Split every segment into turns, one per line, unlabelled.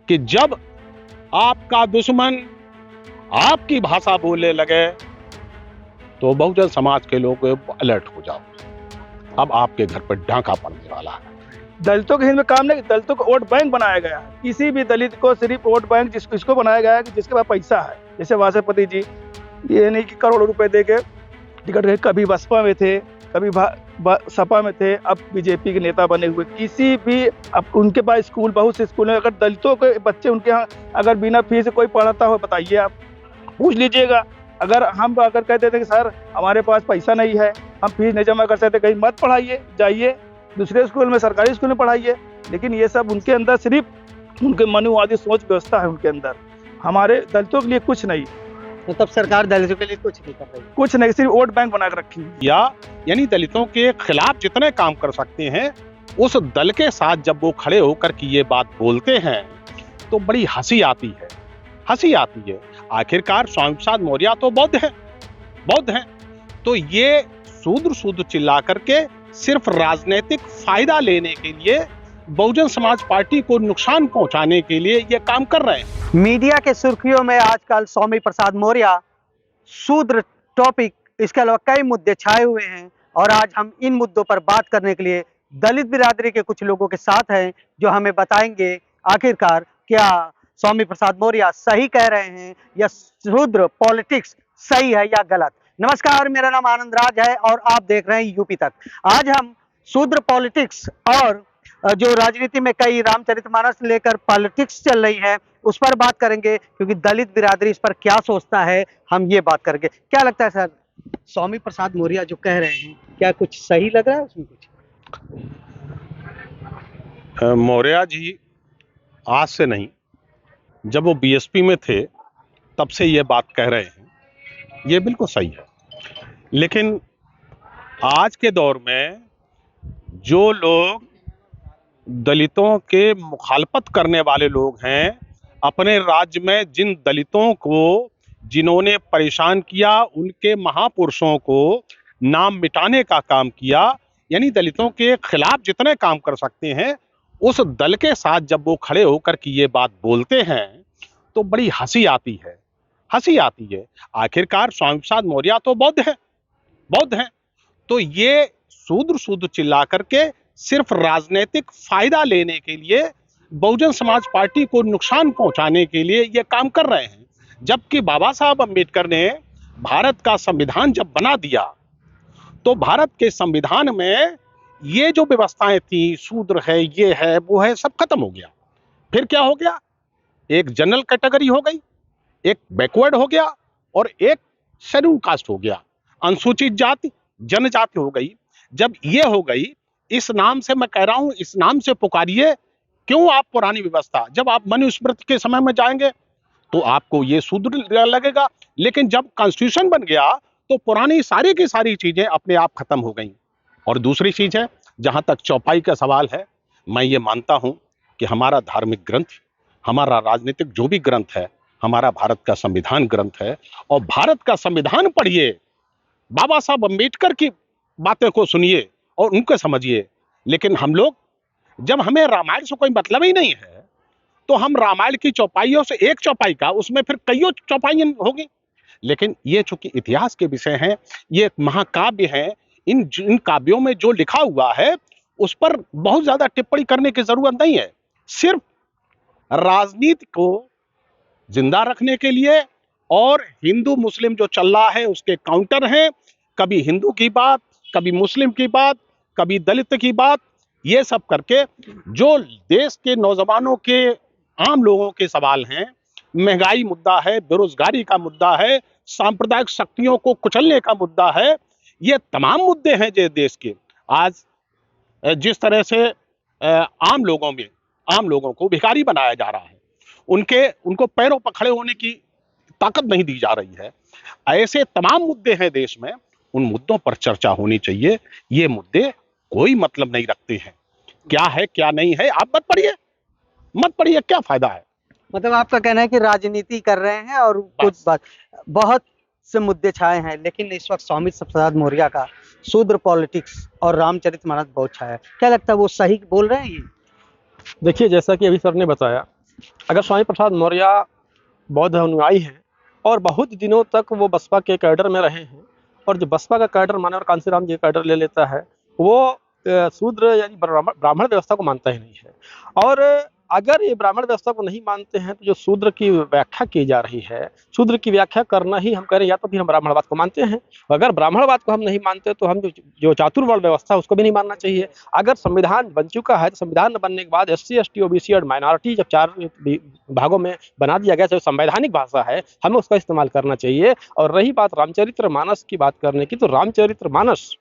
कि जब आपका दुश्मन आपकी भाषा बोलने लगे तो बहुजन समाज के लोग अलर्ट हो जाओ। अब आपके घर पर डाका पड़ने वाला है।
दलितों के हित में काम नहीं, दलितों को वोट बैंक बनाया गया है। किसी भी दलित को सिर्फ वोट बैंक इसको बनाया गया है कि जिसके पास पैसा है। जैसे वाजपेयी जी, ये नहीं कि करोड़ों रुपए दे के टिकट गए, कभी बसपा में थे, कभी सपा में थे, अब बीजेपी के नेता बने हुए। किसी भी अब उनके पास स्कूल, बहुत से स्कूल में अगर दलितों के बच्चे उनके यहाँ अगर बिना फीस कोई पढ़ाता हो, बताइए आप, पूछ लीजिएगा। अगर हम अगर कहते थे कि सर हमारे पास पैसा नहीं है, हम फीस नहीं जमा कर सकते, कहीं मत पढ़ाइए, जाइए दूसरे स्कूल में, सरकारी स्कूल में पढ़ाइए। लेकिन ये सब उनके अंदर सिर्फ उनके मनुवादी सोच व्यवस्था है उनके अंदर। हमारे दलितों के लिए कुछ नहीं।
मतलब सरकार दलितों के लिए कुछ नहीं कर रही,
कुछ नहीं, सिर्फ वोट बैंक बना कर रखी है।
यानी दलितों के खिलाफ जितने काम कर सकते हैं, उस दल के साथ जब वो खड़े होकर की ये बात बोलते हैं तो बड़ी हंसी आती है, हंसी आती है। आखिरकार स्वामी प्रसाद मौर्य तो बौद्ध हैं, तो ये शूद्र चिल्ला करके सिर्फ राजनीतिक फायदा लेने के लिए, बहुजन समाज पार्टी को नुकसान पहुंचाने के लिए ये काम कर रहे हैं।
मीडिया के सुर्खियों में आजकल स्वामी प्रसाद मौर्य, शूद्र टॉपिक, इसके अलावा कई मुद्दे छाए हुए हैं। और आज हम इन मुद्दों पर बात करने के लिए दलित बिरादरी के कुछ लोगों के साथ हैं, जो हमें बताएंगे आखिरकार क्या स्वामी प्रसाद मौर्य सही कह रहे हैं या शूद्र पॉलिटिक्स सही है या गलत। नमस्कार, मेरा नाम आनंद राज है और आप देख रहे हैं यूपी तक। आज हम शूद्र पॉलिटिक्स और जो राजनीति में कई रामचरितमानस लेकर पॉलिटिक्स चल रही है उस पर बात करेंगे, क्योंकि दलित बिरादरी इस पर क्या सोचता है हम ये बात करेंगे। क्या लगता है सर, स्वामी प्रसाद मौर्य जो कह रहे हैं क्या कुछ सही लग रहा है उसमें कुछ?
मौर्य जी आज से नहीं, जब वो बीएसपी में थे तब से ये बात कह रहे हैं, ये बिल्कुल सही है। लेकिन आज के दौर में जो लोग दलितों के मुखालफत करने वाले लोग हैं, अपने राज्य में जिन दलितों को जिन्होंने परेशान किया, उनके महापुरुषों को नाम मिटाने का काम किया, यानी दलितों के खिलाफ जितने काम कर सकते हैं, उस दल के साथ जब वो खड़े होकर की ये बात बोलते हैं तो बड़ी हंसी आती है, हंसी आती है। आखिरकार स्वामी प्रसाद मौर्य तो बौद्ध हैं, तो ये शूद्र चिल्ला करके सिर्फ राजनीतिक फायदा लेने के लिए, बहुजन समाज पार्टी को नुकसान पहुंचाने के लिए ये काम कर रहे हैं। जबकि बाबा साहब अम्बेडकर ने भारत का संविधान जब बना दिया तो भारत के संविधान में ये जो व्यवस्थाएं थी, शूद्र है, ये है, वो है, सब खत्म हो गया। फिर क्या हो गया? एक जनरल कैटेगरी हो गई, एक बैकवर्ड हो गया और एक शेड्यूल कास्ट हो गया, अनुसूचित जाति, जनजाति हो गई। जब ये हो गई, इस नाम से मैं कह रहा हूं, इस नाम से पुकारिए। क्यों आप पुरानी व्यवस्था, जब आप मनुस्मृति के समय में जाएंगे तो आपको ये शूद्र लगेगा, लेकिन जब कॉन्स्टिट्यूशन बन गया तो पुरानी सारी की सारी चीजें अपने आप खत्म हो गई। और दूसरी चीज है, जहां तक चौपाई का सवाल है, मैं ये मानता हूं कि हमारा धार्मिक ग्रंथ, हमारा राजनीतिक जो भी ग्रंथ है, हमारा भारत का संविधान ग्रंथ है, और भारत का संविधान पढ़िए, बाबा साहब अम्बेडकर की बातें को सुनिए और उनको समझिए। लेकिन हम लोग, जब हमें रामायण से कोई मतलब ही नहीं है तो हम रामायण की चौपाइयों से एक चौपाई का, उसमें फिर कईयों चौपाइयां होगी। लेकिन ये चूंकि इतिहास के विषय हैं, ये महाकाव्य हैं, इन काव्यों में जो लिखा हुआ है उस पर बहुत ज्यादा टिप्पणी करने की जरूरत नहीं है। सिर्फ राजनीति को जिंदा रखने के लिए और हिंदू मुस्लिम जो चल रहा है उसके काउंटर हैं, कभी हिंदू की बात, कभी मुस्लिम की बात, कभी दलित की बात, ये सब करके जो देश के नौजवानों के, आम लोगों के सवाल हैं, महंगाई मुद्दा है, बेरोजगारी का मुद्दा है, सांप्रदायिक शक्तियों को कुचलने का मुद्दा है, ये तमाम मुद्दे हैं जो देश के। आज जिस तरह से आम लोगों को भिखारी बनाया जा रहा है, उनको पैरों पर खड़े होने की ताकत नहीं दी जा रही है, ऐसे तमाम मुद्दे हैं देश में, उन मुद्दों पर चर्चा होनी चाहिए। ये मुद्दे कोई मतलब नहीं रखते हैं, क्या है क्या नहीं है, आप मत पढ़िए, क्या फायदा है।
मतलब आपका कहना है कि राजनीति कर रहे हैं और कुछ बात, बहुत से मुद्दे छाए हैं, लेकिन इस वक्त स्वामी प्रसाद मौर्य का शूद्र पॉलिटिक्स और रामचरितमानस बहुत छाया है। क्या लगता है वो सही बोल रहे हैं ये?
देखिए, जैसा कि अभी सर ने बताया अगर स्वामी प्रसाद मौर्य बौद्ध अनुयायी हैं और बहुत दिनों तक वो बसपा के कैडर में रहे हैं, और जो बसपा का कैडर मानवर कांशीराम जी का कैडर ले लेता है, वो शूद्र यानी ब्राह्मण व्यवस्था को मानता ही नहीं है। और अगर ये ब्राह्मण व्यवस्था को नहीं मानते हैं तो जो शूद्र की व्याख्या की जा रही है, शूद्र की व्याख्या करना ही हम कह रहे हैं, या तो फिर हम ब्राह्मणवाद को मानते हैं। अगर ब्राह्मणवाद को हम नहीं मानते तो हम जो चातुर्वर्ण व्यवस्था है उसको भी नहीं मानना चाहिए। अगर संविधान बन चुका है तो संविधान बनने के बाद SC ST OBC और माइनॉरिटी जब 4 भागों में बना दिया गया, जो संवैधानिक भाषा है, हमें उसका इस्तेमाल करना चाहिए। और रही बात रामचरितमानस की बात करने की, तो रामचरितमानस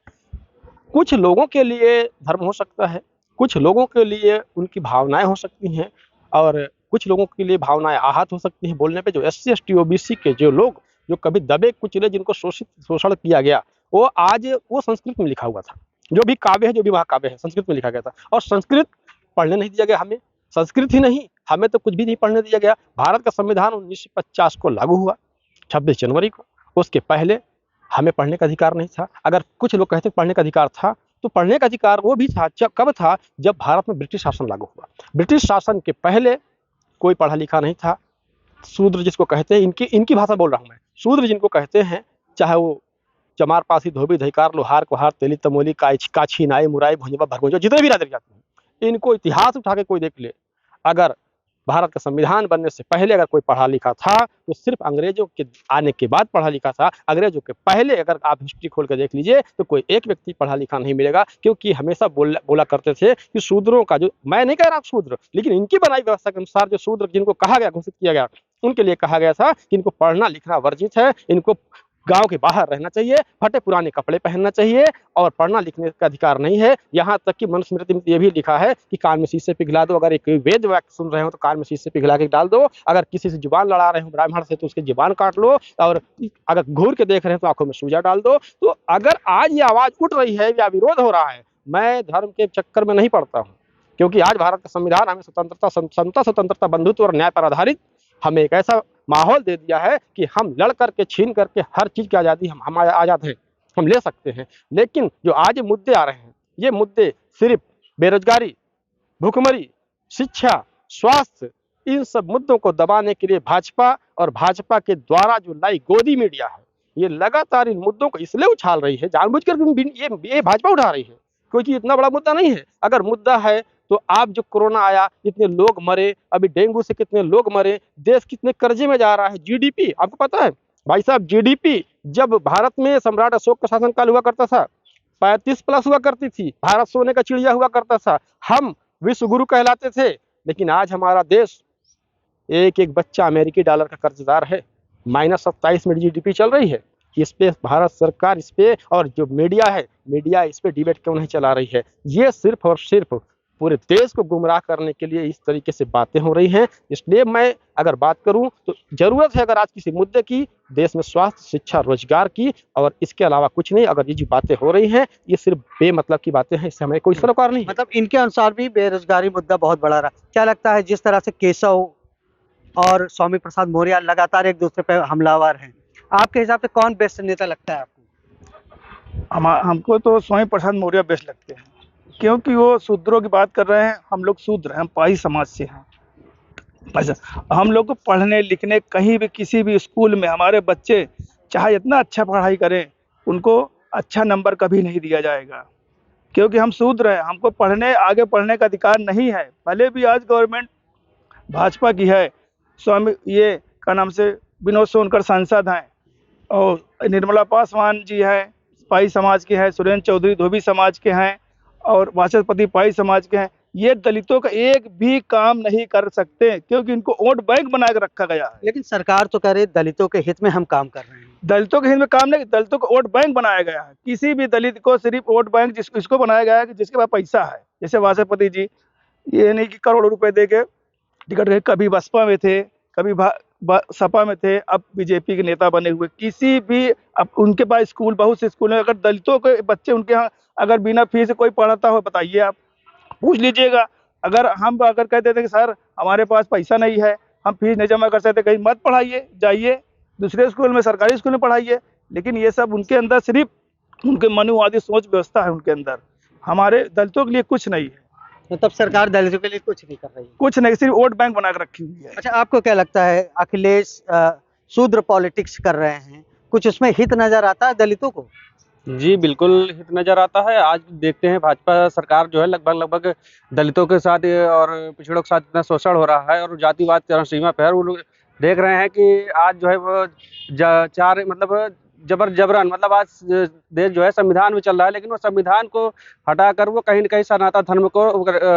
कुछ लोगों के लिए धर्म हो सकता है, कुछ लोगों के लिए उनकी भावनाएं हो सकती हैं, और कुछ लोगों के लिए भावनाएं आहत हो सकती हैं बोलने पे। जो SC ST OBC के जो लोग जो कभी दबे कुचले, जिनको शोषण किया गया, वो आज वो संस्कृत में लिखा हुआ था। जो भी काव्य है, जो भी महाकाव्य है, संस्कृत में लिखा गया था। और संस्कृत पढ़ने नहीं दिया गया हमें। संस्कृत ही नहीं, हमें तो कुछ भी नहीं पढ़ने दिया गया। भारत का संविधान 1950 को लागू हुआ 26 जनवरी को। उसके पहले हमें पढ़ने का अधिकार नहीं था। अगर कुछ लोग कहते पढ़ने का अधिकार था, तो पढ़ने का अधिकार वो भी था कब था, जब भारत में ब्रिटिश शासन लागू हुआ। ब्रिटिश शासन के पहले कोई पढ़ा लिखा नहीं था। शूद्र जिसको कहते हैं, इनकी भाषा बोल रहा हूँ मैं, शूद्र जिनको कहते हैं, चाहे वो चमार, पासी, धोबी, धैकार, लोहार, कुहार, तेली, तमोली, काछी, नाई, मुराई, भुंजवा, भरगुंजा, जितने भी राजर जाते हैं, इनको इतिहास उठा के कोई देख ले। अगर भारत का संविधान बनने से पहले अगर कोई पढ़ा लिखा था तो सिर्फ अंग्रेजों के आने के बाद पढ़ा लिखा था। अंग्रेजों के पहले अगर आप हिस्ट्री खोल कर देख लीजिए तो कोई एक व्यक्ति पढ़ा लिखा नहीं मिलेगा, क्योंकि हमेशा बोला करते थे कि शूद्रों का, जो मैं नहीं कह रहा शूद्र, लेकिन इनकी बनाई व्यवस्था के अनुसार जो शूद्र जिनको कहा गया, घोषित किया गया, उनके लिए कहा गया था कि इनको पढ़ना लिखना वर्जित है, इनको गांव के बाहर रहना चाहिए, फटे पुराने कपड़े पहनना चाहिए, और पढ़ना लिखने का अधिकार नहीं है। यहाँ तक कि मनुस्मृति में ये भी लिखा है कि कान में शीशे पिघला दो। अगर एक वेद वाक्य सुन रहे हो तो कान में शीशे पिघला के डाल दो। अगर किसी से जुबान लड़ा रहे हो ब्राह्मण से तो उसकी जुबान काट लो, और अगर घूर के देख रहे हो तो आंखों में सूजा डाल दो। तो अगर आज ये आवाज उठ रही है या विरोध हो रहा है, मैं धर्म के चक्कर में नहीं पड़ता हूँ, क्योंकि आज भारत का संविधान हमें स्वतंत्रता, समता, स्वतंत्रता, बंधुत्व और न्याय पर आधारित हमें एक ऐसा माहौल दे दिया है कि हम लड़ करके, छीन करके हर चीज की आज़ादी हम आज़ाद हैं, हम ले सकते हैं। लेकिन जो आज मुद्दे आ रहे हैं, ये मुद्दे सिर्फ बेरोजगारी, भूखमरी, शिक्षा, स्वास्थ्य, इन सब मुद्दों को दबाने के लिए भाजपा और भाजपा के द्वारा जो लाई गोदी मीडिया है, ये लगातार इन मुद्दों को इसलिए उछाल रही है, जानबूझकर ये भाजपा उठा रही है, क्योंकि इतना बड़ा मुद्दा नहीं है। अगर मुद्दा है तो आप जो कोरोना आया, इतने लोग मरे, अभी डेंगू से कितने लोग मरे, देश कितने कर्जे में जा रहा है। GDP आपको पता है भाई साहब, GDP जब भारत में सम्राट अशोक का शासनकाल हुआ करता था 35+ हुआ करती थी, भारत सोने का चिड़िया हुआ करता था, हम विश्व गुरु कहलाते थे। लेकिन आज हमारा देश एक एक बच्चा अमेरिकी डॉलर का कर्जदार है, -27 में GDP चल रही है। इस पे भारत सरकार, इस पे, और जो मीडिया है, मीडिया इस पे डिबेट क्यों नहीं चला रही है? ये सिर्फ और सिर्फ पूरे देश को गुमराह करने के लिए इस तरीके से बातें हो रही हैं। इसलिए मैं अगर बात करूं तो जरूरत है अगर आज किसी मुद्दे की, देश में स्वास्थ्य, शिक्षा, रोजगार की, और इसके अलावा कुछ नहीं। अगर ये जो बातें हो रही हैं ये सिर्फ बेमतलब की बातें हैं, इससे हमें कोई सरोकार नहीं है।
मतलब इनके अनुसार भी बेरोजगारी मुद्दा बहुत बड़ा रहा। क्या लगता है, जिस तरह से केशव और स्वामी प्रसाद मौर्य लगातार एक दूसरे पे हमलावर हैं, आपके हिसाब से कौन बेस्ट नेता लगता है आपको?
हमको तो स्वामी प्रसाद मौर्य बेस्ट लगते हैं, क्योंकि वो शूद्रों की बात कर रहे हैं। हम लोग शूद्र हैं, हम पाही समाज से हैं। अच्छा, हम लोग को पढ़ने लिखने कहीं भी किसी भी स्कूल में हमारे बच्चे चाहे इतना अच्छा पढ़ाई करें, उनको अच्छा नंबर कभी नहीं दिया जाएगा, क्योंकि हम शूद्र हैं। हमको आगे पढ़ने का अधिकार नहीं है। भले भी आज गवर्नमेंट भाजपा की है, स्वामी ये का नाम से विनोद सोनकर सांसद हैं, और निर्मला पासवान जी हैं, पाही समाज के हैं, सुरेंद्र चौधरी धोबी समाज के हैं, और वाचस्पति पाही समाज के हैं। ये दलितों का एक भी काम नहीं कर सकते, क्योंकि इनको वोट बैंक बना के रखा गया है।
लेकिन सरकार तो कह रही है दलितों के हित में हम काम कर रहे हैं।
दलितों के हित में काम नहीं, दलितों को वोट बैंक बनाया गया है। किसी भी दलित को सिर्फ वोट बैंक इसको बनाया गया है कि जिसके पास पैसा है। जैसे वाचस्पति जी, ये नहीं कि करोड़ों रुपए दे के टिकट गए, कभी बसपा में थे, कभी सपा में थे, अब बीजेपी के नेता बने हुए। किसी भी, अब उनके पास स्कूल, बहुत से स्कूल है, अगर दलितों के बच्चे उनके यहाँ अगर बिना फीस कोई पढ़ाता हो, बताइए, आप पूछ लीजिएगा। अगर कह देते कि सर हमारे पास पैसा नहीं है, हम फीस नहीं जमा कर सकते, कहीं मत पढ़ाइए, जाइए दूसरे स्कूल में, सरकारी स्कूल में पढ़ाइए। लेकिन ये सब उनके अंदर सिर्फ उनके मनुवादी सोच व्यवस्था है उनके अंदर। हमारे दलितों के लिए कुछ नहीं है।
मतलब सरकार दलितों के लिए कुछ नहीं कर रही है।
कुछ नहीं, सिर्फ वोट बैंक बना के रखी हुई है।
अच्छा, आपको क्या लगता है अखिलेश शूद्र पॉलिटिक्स कर रहे हैं, कुछ उसमें हित नजर आता है दलितों को?
जी बिल्कुल हित नज़र आता है। आज देखते हैं भाजपा सरकार जो है लगभग दलितों के साथ और पिछड़ों के साथ इतना शोषण हो रहा है और जातिवाद चरम सीमा पे है। वो लोग देख रहे हैं कि आज जो है वो चार मतलब जबरन मतलब आज देश जो है संविधान में चल रहा है, लेकिन वो संविधान को हटाकर वो कहीं न कहीं सनातन धर्म को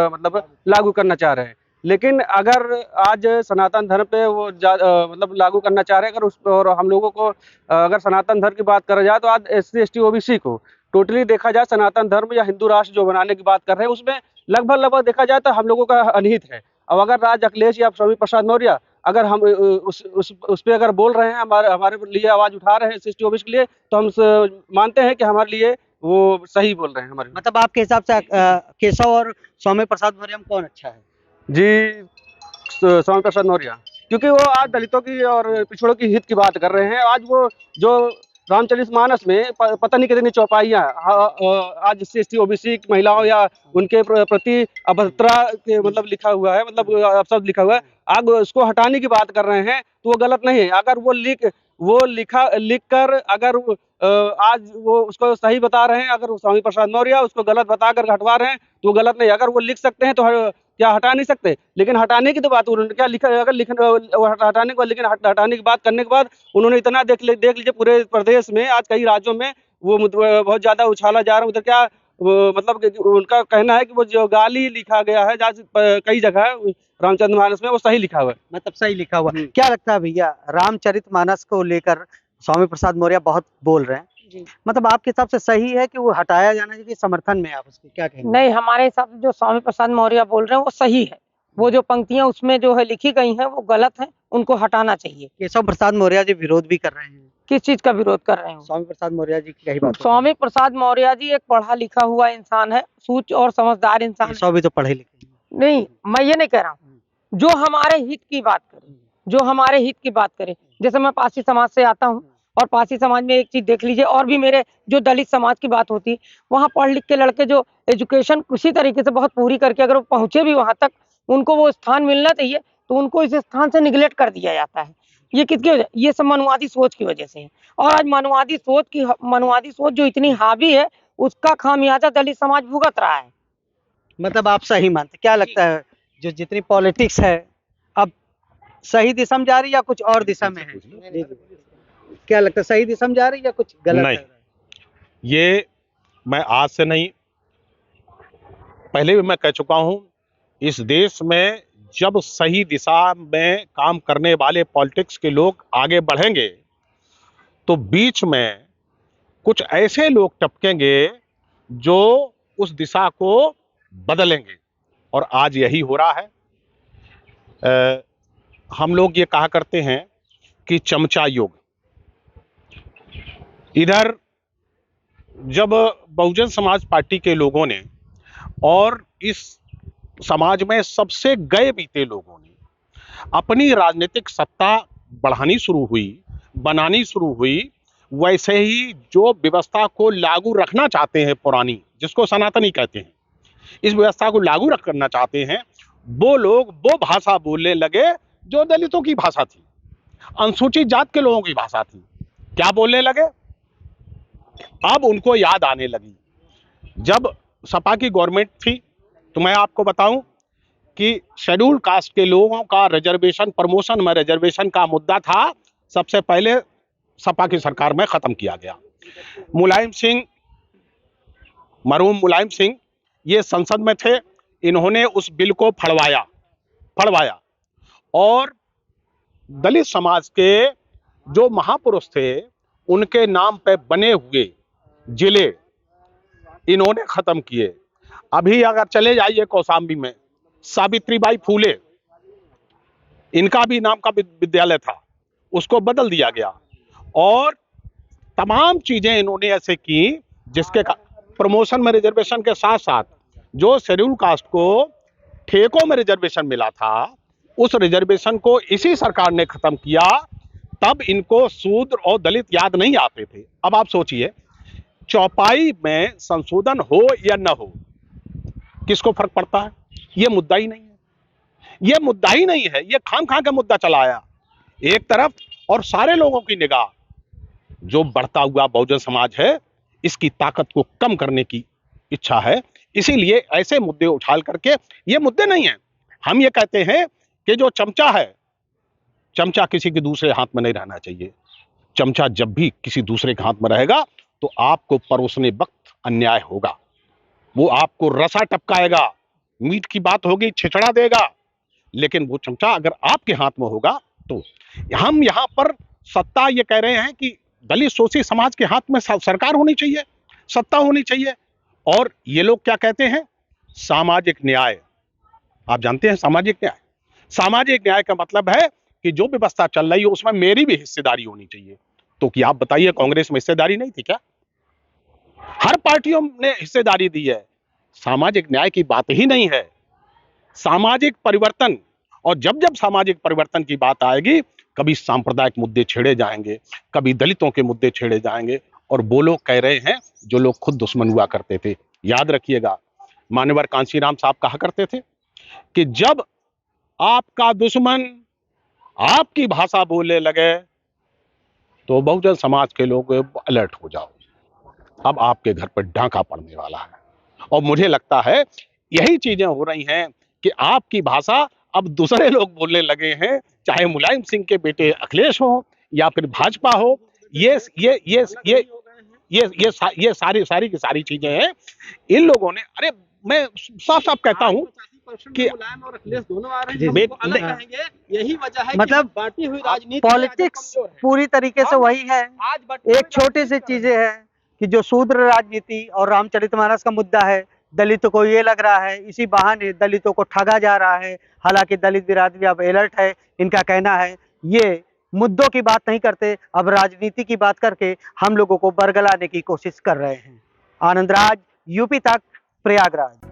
मतलब लागू करना चाह रहे हैं। लेकिन अगर आज सनातन धर्म पे वो मतलब लागू करना चाह रहे हैं, अगर उस और हम लोगों को अगर सनातन धर्म की बात करा जाए तो आज SC ST OBC को टोटली देखा जाए सनातन धर्म या हिंदू राष्ट्र जो बनाने की बात कर रहे हैं उसमें लगभग देखा जाए तो हम लोगों का अनिहित है। अब अगर राज अखिलेश या स्वामी प्रसाद मौर्य अगर हम उस पे अगर बोल रहे हैं, हमारे लिए आवाज उठा रहे हैं SC ST OBC के लिए, तो हम मानते हैं कि हमारे लिए वो सही बोल रहे हैं हमारे लिए।
मतलब आपके हिसाब से केशव और स्वामी प्रसाद मौर्य में कौन अच्छा है?
जी स्वामी प्रसाद मौर्य, क्योंकि वो आज दलितों की और पिछड़ों की हित की बात कर रहे हैं। आज वो जो रामचरितमानस में पता नहीं कितनी चौपाइयाँ आज SC ST OBC महिलाओं या उनके प्रति अभद्रता के मतलब लिखा हुआ है, मतलब अपशब्द लिखा हुआ है, आज उसको हटाने की बात कर रहे हैं तो वो गलत नहीं है। अगर वो लिख कर अगर आज वो उसको सही बता रहे हैं, अगर वो स्वामी प्रसाद मौर्य उसको गलत बताकर हटवा रहे हैं तो वो गलत नहीं। अगर वो लिख सकते हैं तो क्या हटा नहीं सकते? लेकिन हटाने की तो बात उन्होंने क्या लिखा, अगर हटाने को, लेकिन हटाने की बात करने के बाद उन्होंने इतना देख लीजिए पूरे प्रदेश में आज कई राज्यों में वो बहुत ज्यादा उछाला जा रहा है। उधर क्या मतलब कि उनका कहना है कि वो जो गाली लिखा गया है कई जगह रामचरितमानस में वो सही लिखा हुआ है।
मतलब सही लिखा हुआ। क्या लगता है भैया, रामचरितमानस को लेकर स्वामी प्रसाद मौर्य बहुत बोल रहे हैं
जी।
मतलब आपके हिसाब से सही है कि वो हटाया जाना चाहिए? समर्थन में आप उसके क्या कहेंगे?
नहीं, हमारे हिसाब से जो स्वामी प्रसाद मौर्य बोल रहे हैं वो सही है। वो जो पंक्तियां उसमें जो है लिखी गई हैं वो गलत है, उनको हटाना चाहिए।
केशव प्रसाद मौर्य जी विरोध भी कर रहे हैं।
किस चीज का विरोध कर रहे हैं?
स्वामी प्रसाद मौर्य जी की कही बात।
स्वामी प्रसाद मौर्य जी एक पढ़ा लिखा हुआ इंसान है, सूझ और समझदार इंसान है।
केशव भी तो पढ़े लिखे हैं।
नहीं, मैं ये नहीं कह रहा हूँ। जो हमारे हित की बात करे, जो हमारे हित की बात करे, जैसे मैं पारसी समाज से आता हूँ और पारसी समाज में एक चीज देख लीजिए, और भी मेरे जो दलित समाज की बात होती, वहाँ पढ़ लिख के लड़के जो एजुकेशन उसी तरीके से बहुत पूरी करके अगर वो पहुंचे भी वहां तक, उनको वो स्थान मिलना चाहिए तो उनको इस स्थान से निगलेक्ट कर दिया जाता है। ये किसकी वजह? ये सब मनवादी सोच की वजह से है। और आज मनवादी सोच जो इतनी हावी है उसका खामियाजा दलित समाज भुगत रहा है।
मतलब आप सही मानते? क्या लगता है जो जितनी पॉलिटिक्स है अब सही दिशा में जा रही है या कुछ और दिशा में है? जी। क्या लगता है, सही दिशा में जा रही है या कुछ गलत
नहीं,
है?
ये मैं आज से नहीं, पहले भी मैं कह चुका हूं, इस देश में जब सही दिशा में काम करने वाले पॉलिटिक्स के लोग आगे बढ़ेंगे तो बीच में कुछ ऐसे लोग टपकेंगे जो उस दिशा को बदलेंगे, और आज यही हो रहा है। हम लोग ये कहा करते हैं कि चमचा युग। इधर जब बहुजन समाज पार्टी के लोगों ने और इस समाज में सबसे गए बीते लोगों ने अपनी राजनीतिक सत्ता बढ़ानी शुरू हुई, बनानी शुरू हुई, वैसे ही जो व्यवस्था को लागू रखना चाहते हैं पुरानी, जिसको सनातनी कहते हैं, इस व्यवस्था को लागू करना चाहते हैं, वो लोग वो भाषा बोलने लगे जो दलितों की भाषा थी, अनुसूचित जात के लोगों की भाषा थी। क्या बोलने लगे? अब उनको याद आने लगी, जब सपा की गवर्नमेंट थी तो मैं आपको बताऊं कि शेड्यूल कास्ट के लोगों का रिजर्वेशन, प्रमोशन में रिजर्वेशन का मुद्दा था, सबसे पहले सपा की सरकार में खत्म किया गया। मुलायम सिंह, मरहूम मुलायम सिंह ये संसद में थे, इन्होंने उस बिल को फड़वाया और दलित समाज के जो महापुरुष थे उनके नाम पे बने हुए जिले इन्होंने खत्म किए। अभी अगर चले जाइए कौशाम्बी में, सावित्रीबाई फूले, इनका भी नाम का विद्यालय था, उसको बदल दिया गया, और तमाम चीजें इन्होंने ऐसे की जिसके प्रमोशन में रिजर्वेशन के साथ साथ जो शेड्यूल कास्ट को ठेकों में रिजर्वेशन मिला था, उस रिजर्वेशन को इसी सरकार ने खत्म किया। तब इनको शूद्र और दलित याद नहीं आते थे। अब आप सोचिए, चौपाई में संशोधन हो या न हो, किसको फर्क पड़ता है? ये मुद्दा ही नहीं है, ये मुद्दा ही नहीं है। ये खाम खा का मुद्दा चलाया एक तरफ, और सारे लोगों की निगाह जो बढ़ता हुआ बहुजन समाज है इसकी ताकत को कम करने की इच्छा है। इसीलिए ऐसे मुद्दे उछाल करके, ये मुद्दे नहीं है, हम ये कहते हैं कि जो चमचा है, चमचा किसी के दूसरे हाथ में नहीं रहना चाहिए। चमचा जब भी किसी दूसरे के हाथ में रहेगा तो आपको परोसने वक्त अन्याय होगा, वो आपको रसा टपकाएगा, मीट की बात होगी छिछड़ा देगा। लेकिन वो चमचा अगर आपके हाथ में होगा तो हम यहाँ पर सत्ता ये कह रहे हैं कि दलित शोषित समाज के हाथ में सरकार होनी चाहिए, सत्ता होनी चाहिए। और ये लोग क्या कहते हैं, सामाजिक न्याय। आप जानते हैं सामाजिक न्याय, सामाजिक न्याय का मतलब है कि जो व्यवस्था चल रही है उसमें मेरी भी हिस्सेदारी होनी चाहिए। तो क्या आप बताइए, कांग्रेस में हिस्सेदारी नहीं थी क्या? हर पार्टियों ने हिस्सेदारी दी है। सामाजिक न्याय की बात ही नहीं है, सामाजिक परिवर्तन। और जब जब सामाजिक परिवर्तन की बात आएगी, कभी सांप्रदायिक मुद्दे छेड़े जाएंगे, कभी दलितों के मुद्दे छेड़े जाएंगे, और वो लोग कह रहे हैं जो लोग खुद दुश्मन हुआ करते थे। याद रखिएगा, मान्यवर कांशीराम साहब कहा करते थे कि जब आपका दुश्मन आपकी भाषा बोलने लगे तो बहुजन समाज के लोग अलर्ट हो जाओ, अब आपके घर पर डांका पड़ने वाला है। और मुझे लगता है यही चीजें हो रही हैं कि आपकी भाषा अब दूसरे लोग बोलने लगे हैं, चाहे मुलायम सिंह के बेटे अखिलेश हो या फिर भाजपा हो। ये सारी की सारी चीजें हैं। इन लोगों ने, अरे मैं साफ साफ कहता हूं कि
मुलायम और अखिलेश दोनों आ रहे
जी,
हैं, हमको अलग कहेंगे। यही वजह है
मतलब
कि बांटी हुई राजनीति
पॉलिटिक्स पूरी तरीके से वही है। एक छोटी सी चीजें है कि जो शूद्र राजनीति और रामचरितमानस का मुद्दा है, दलितों को ये लग रहा है इसी बहाने दलितों को ठगा जा रहा है। हालांकि दलित बिरादरी अब अलर्ट है, इनका कहना है ये मुद्दों की बात नहीं करते, अब राजनीति की बात करके हम लोगों को बरगलाने की कोशिश कर रहे हैं। आनंद राज, यूपी तक, प्रयागराज।